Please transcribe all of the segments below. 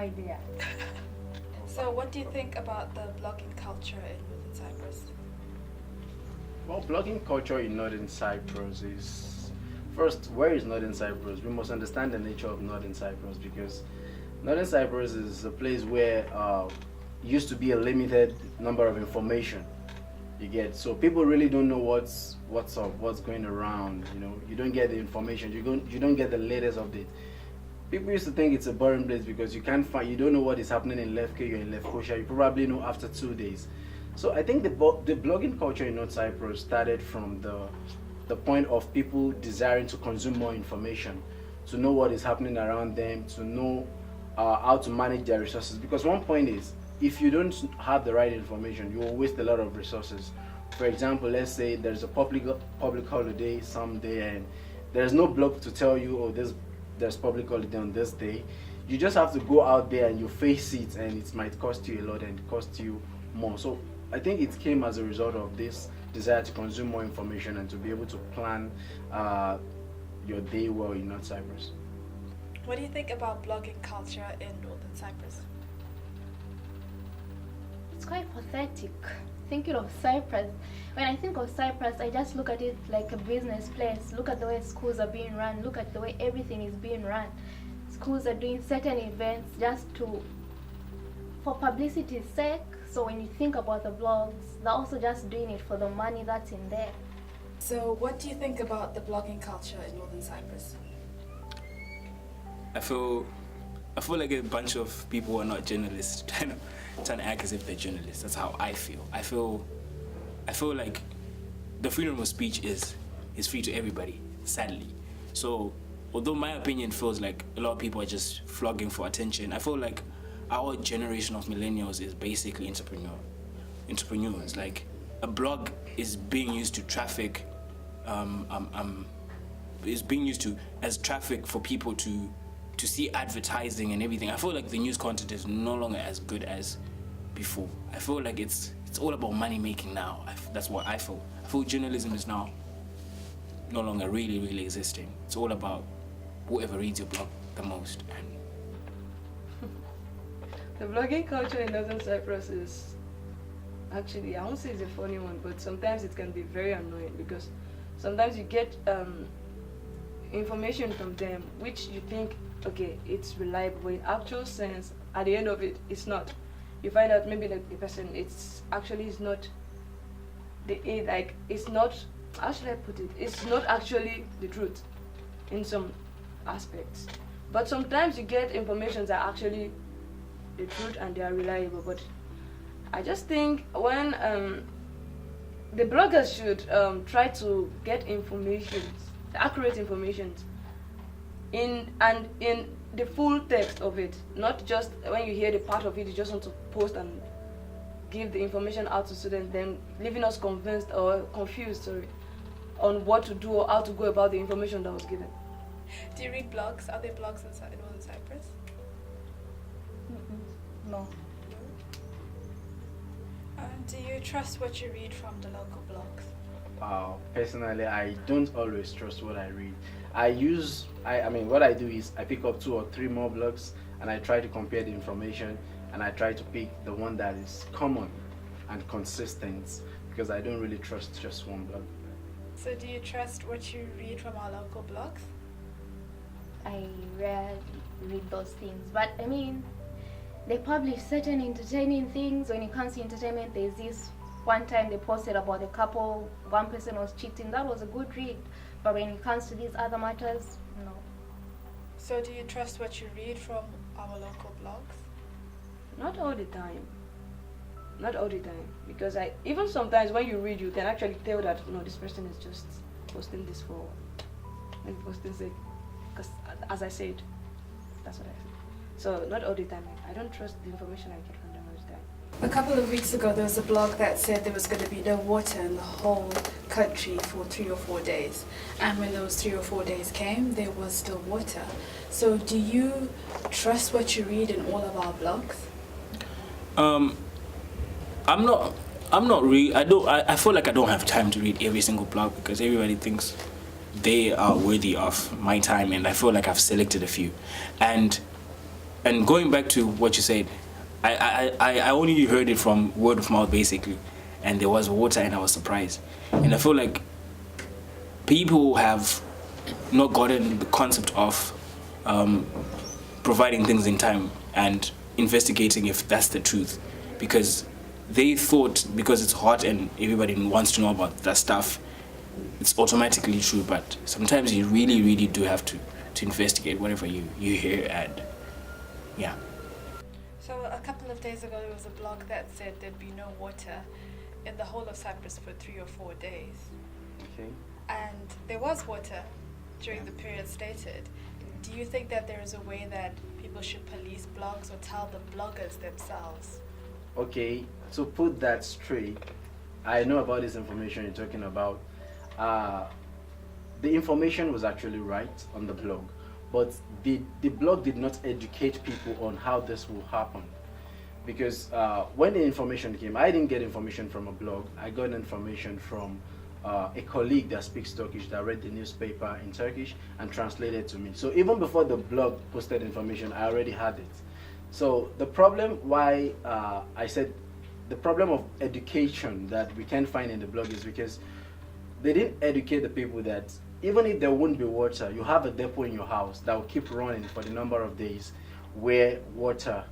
idea. So what do you think about the blogging culture in Northern Cyprus? Well, blogging culture in Northern Cyprus is first, where is Northern Cyprus? We must understand the nature of Northern Cyprus, because Northern Cyprus is a place where used to be a limited number of information. You get, so people really don't know what's up, what's going around. You know, you don't get the information. You don't get the latest update. People used to think it's a boring place because you don't know what is happening in Lefke, you're in Lefkosia. You probably know after 2 days. So I think the blogging culture in North Cyprus started from the point of people desiring to consume more information, to know what is happening around them, to know how to manage their resources. Because one point is, if you don't have the right information, you will waste a lot of resources. For example, let's say there's a public holiday someday and there's no blog to tell you, oh, there's public holiday on this day. You just have to go out there and you face it, and it might cost you a lot and cost you more. So I think it came as a result of this desire to consume more information and to be able to plan your day well in North Cyprus. What do you think about blogging culture in Northern Cyprus? It's quite pathetic. Thinking of Cyprus, when I think of Cyprus, I just look at it like a business place. Look at the way schools are being run. Look at the way everything is being run. Schools are doing certain events just for publicity's sake. So when you think about the blogs, they're also just doing it for the money that's in there. So what do you think about the blogging culture in Northern Cyprus? I feel like a bunch of people who are not journalists trying to act as if they're journalists. That's how I feel. I feel like the freedom of speech is free to everybody, sadly. So although my opinion feels like a lot of people are just flogging for attention, I feel like our generation of millennials is basically entrepreneurs. Like, a blog is being used to traffic, is being used as traffic for people to see advertising and everything. I feel like the news content is no longer as good as before. I feel like it's all about money making now. That's what I feel. I feel journalism is now no longer really existing. It's all about whoever reads your blog the most. And the blogging culture in Northern Cyprus is actually, I won't say it's a funny one, but sometimes it can be very annoying, because sometimes you get information from them which you think, okay, it's reliable, but in actual sense, at the end of it, it's not. You find out maybe the person, it's not, how should I put it? It's not actually the truth in some aspects. But sometimes you get information that are actually the truth and they are reliable. But I just think when the bloggers should try to get information, accurate information, in the full text of it, not just when you hear the part of it, you just want to post and give the information out to students, then leaving us convinced or confused, on what to do or how to go about the information that was given. Do you read blogs? Are there blogs in Northern Cyprus? No. Do you trust what you read from the local blogs? Personally, I don't always trust what I read. What I do is I pick up 2 or 3 more blogs and I try to compare the information, and I try to pick the one that is common and consistent, because I don't really trust just one blog. So do you trust what you read from our local blogs? I rarely read those things, but I mean, they publish certain entertaining things. When it comes to entertainment, there's this one time they posted about a couple, one person was cheating. That was a good read. But when it comes to these other matters, no. So do you trust what you read from our local blogs? Not all the time. Not all the time. Because even sometimes when you read, you can actually tell that, no, this person is just posting this for posting sake. Because as I said, that's what I said. So not all the time. I don't trust the information I get from them all the time. A couple of weeks ago, there was a blog that said there was going to be no water in the whole country for 3 or 4 days. And when those 3 or 4 days came, there was still water. So do you trust what you read in all of our blogs? I'm not really. I feel like I don't have time to read every single blog, because everybody thinks they are worthy of my time, and I feel like I've selected a few. And and going back to what you said, I only heard it from word of mouth basically, and there was water and I was surprised. And I feel like people have not gotten the concept of providing things in time and investigating if that's the truth, because they thought because it's hot and everybody wants to know about that stuff, it's automatically true. But sometimes you really, really do have to investigate whatever you hear. And yeah. So a couple of days ago, there was a blog that said there'd be no water in the whole of Cyprus for 3 or 4 days. Okay. And there was water during the period stated. Do you think that there is a way that people should police blogs or tell the bloggers themselves? Okay, to put that straight, I know about this information you're talking about. The information was actually right on the blog, but the blog did not educate people on how this will happen. Because when the information came, I didn't get information from a blog. I got information from a colleague that speaks Turkish that read the newspaper in Turkish and translated to me. So even before the blog posted information, I already had it. So the problem why I said the problem of education that we can't find in the blog is because they didn't educate the people that even if there won't be water, you have a depot in your house that will keep running for the number of days where water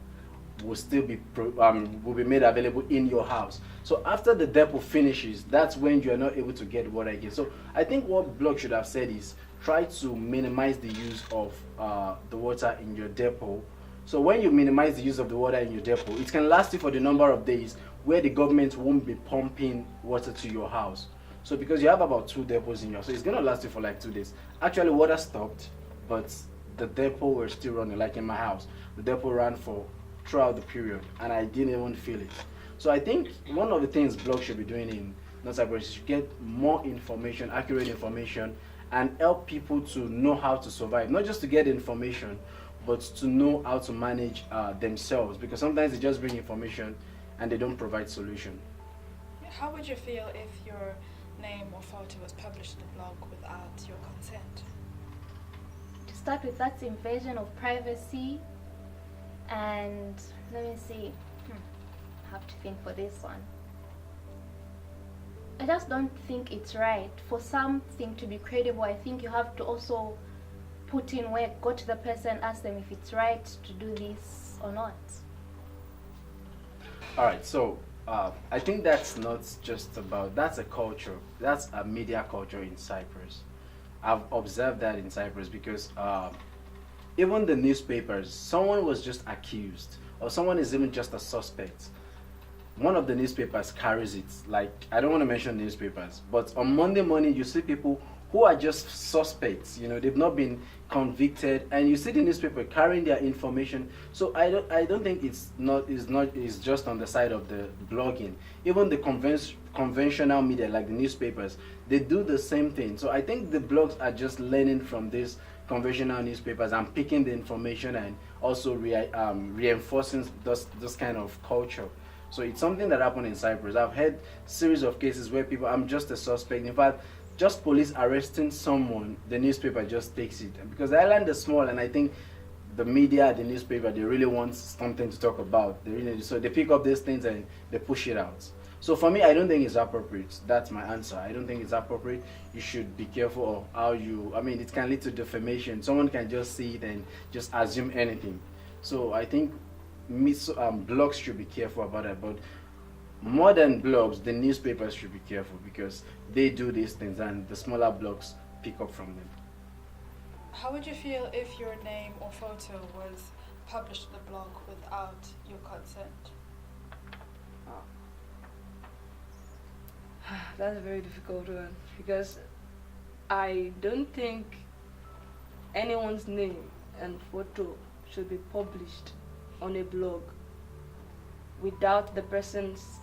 will still be will be made available in your house. So after the depot finishes, that's when you are not able to get water again. So I think what blog should have said is try to minimize the use of the water in your depot. So when you minimize the use of the water in your depot, it can last you for the number of days where the government won't be pumping water to your house. So because you have about 2 depots in your house, so it's going to last you for like 2 days. Actually, water stopped, but the depot were still running. Like in my house, the depot ran for throughout the period, and I didn't even feel it. So I think one of the things blogs should be doing in North Cyprus is to get more information, accurate information, and help people to know how to survive. Not just to get information, but to know how to manage themselves. Because sometimes they just bring information and they don't provide solution. How would you feel if your name or photo was published in the blog without your consent? To start with, that's invasion of privacy. And let me see, I have to think for this one. I just don't think it's right. For something to be credible, I think you have to also put in work, go to the person, ask them if it's right to do this or not. All right, so I think that's not just about, that's a culture, that's a media culture in Cyprus. I've observed that in Cyprus because even the newspapers, someone was just accused or someone is even just a suspect. One of the newspapers carries it. Like, I don't want to mention newspapers, but on Monday morning you see people who are just suspects, you know, they've not been convicted, and you see the newspaper carrying their information. So I don't think it's just on the side of the blogging. Even the conventional media like the newspapers, they do the same thing. So I think the blogs are just learning from these conventional newspapers and picking the information and also reinforcing this kind of culture. So it's something that happened in Cyprus. I've had series of cases where people, I'm just a suspect. In fact, just police arresting someone, the newspaper just takes it. Because the island is small, and I think the media, the newspaper, they really want something to talk about. They really do. So they pick up these things and they push it out. So for me, I don't think it's appropriate. That's my answer. I don't think it's appropriate. You should be careful of how you, I mean, it can lead to defamation. Someone can just see it and just assume anything. So I think blogs should be careful about that. But more than blogs, the newspapers should be careful because they do these things and the smaller blogs pick up from them. How would you feel if your name or photo was published in the blog without your consent? That's a very difficult one because I don't think anyone's name and photo should be published on a blog without the person's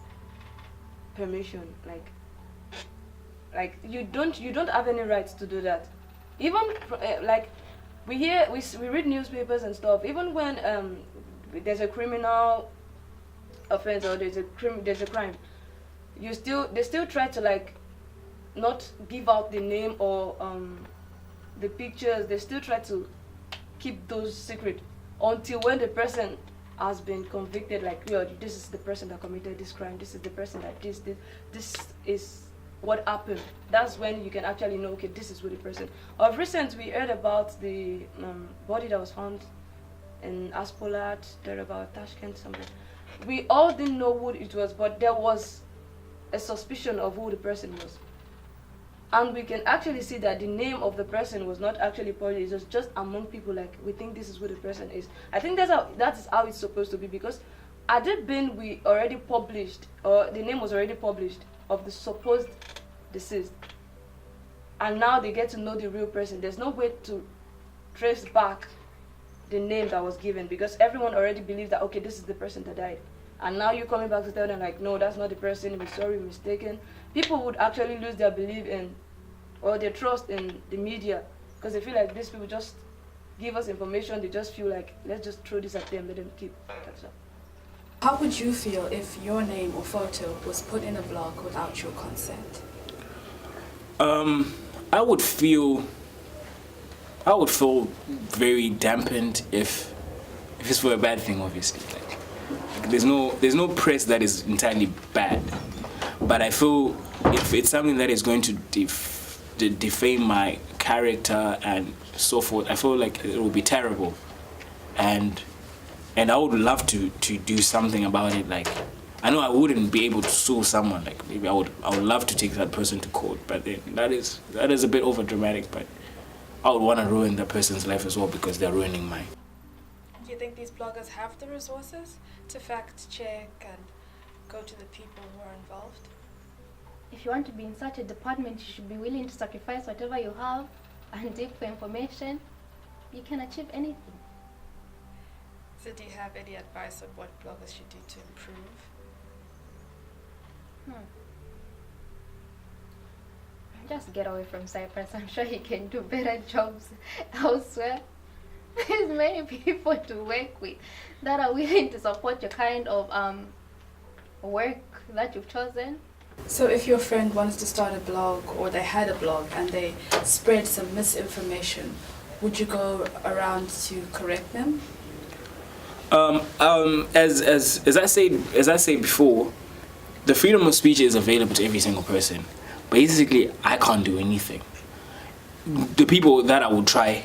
permission. Like you don't have any rights to do that. Even like we read newspapers and stuff. Even when there's a criminal offense or there's a crime, they still try to like not give out the name or the pictures. They still try to keep those secret. until when the person has been convicted, like, yo, this is the person that committed this crime, this is the person that this is what happened. That's when you can actually know, okay, this is who the person. Of recent, we heard about the body that was found in Aspolat, there about Tashkent, something. We all didn't know who it was, but there was a suspicion of who the person was. And we can actually see that the name of the person was not actually published. It was just among people, like, we think this is who the person is. I think that is how it's supposed to be, because had it been we already published, or the name was already published of the supposed deceased, and now they get to know the real person, there's no way to trace back the name that was given, because everyone already believes that, okay, this is the person that died. And now you're coming back to tell them, like, no, that's not the person, we're sorry, we're mistaken. People would actually lose their belief in, or their trust in the media, because they feel like these people just give us information, they just feel like, let's just throw this at them, let them keep. That's all. How would you feel if your name or photo was put in a blog without your consent? I would feel very dampened if it's for a bad thing, obviously. Like, there's no press that is entirely bad, but I feel if it's something that is going to defame my character and so forth, I feel like it will be terrible, and I would love to do something about it. Like, I know I wouldn't be able to sue someone. Like, maybe I would love to take that person to court, but then that is a bit over dramatic. But I would want to ruin that person's life as well because they're ruining mine. Do you think these bloggers have the resources to fact check and go to the people who are involved? If you want to be in such a department, you should be willing to sacrifice whatever you have and dig for information. You can achieve anything. So do you have any advice on what bloggers should do to improve? Just get away from Cyprus. I'm sure he can do better jobs elsewhere. There's many people to work with that are willing to support your kind of work that you've chosen. So if your friend wants to start a blog, or they had a blog and they spread some misinformation, would you go around to correct them? As I said before, the freedom of speech is available to every single person. Basically, I can't do anything. The people that I would try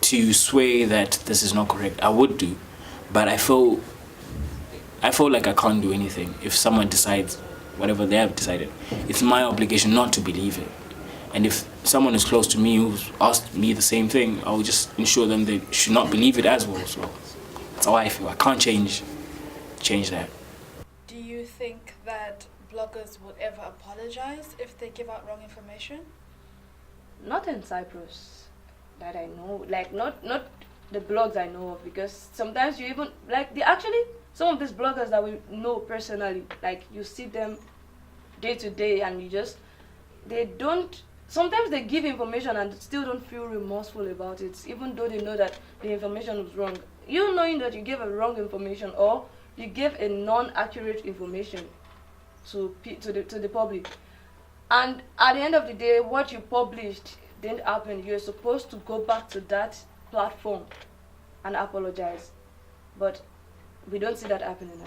to sway that this is not correct, I would do, but I feel like I can't do anything. If someone decides whatever they have decided, it's my obligation not to believe it. And if someone is close to me who's asked me the same thing, I will just ensure them they should not believe it as well. So that's how I feel. I can't change that. Do you think that bloggers would ever apologize if they give out wrong information? Not in Cyprus, that I know. Like, not the blogs I know of, because sometimes you even, like, some of these bloggers that we know personally, like, you see them day to day and sometimes they give information and still don't feel remorseful about it, even though they know that the information was wrong. You knowing that you gave a wrong information, or you gave a non-accurate information to the public, and at the end of the day, what you published didn't happen. You're supposed to go back to that platform and apologize, but we don't see that happening.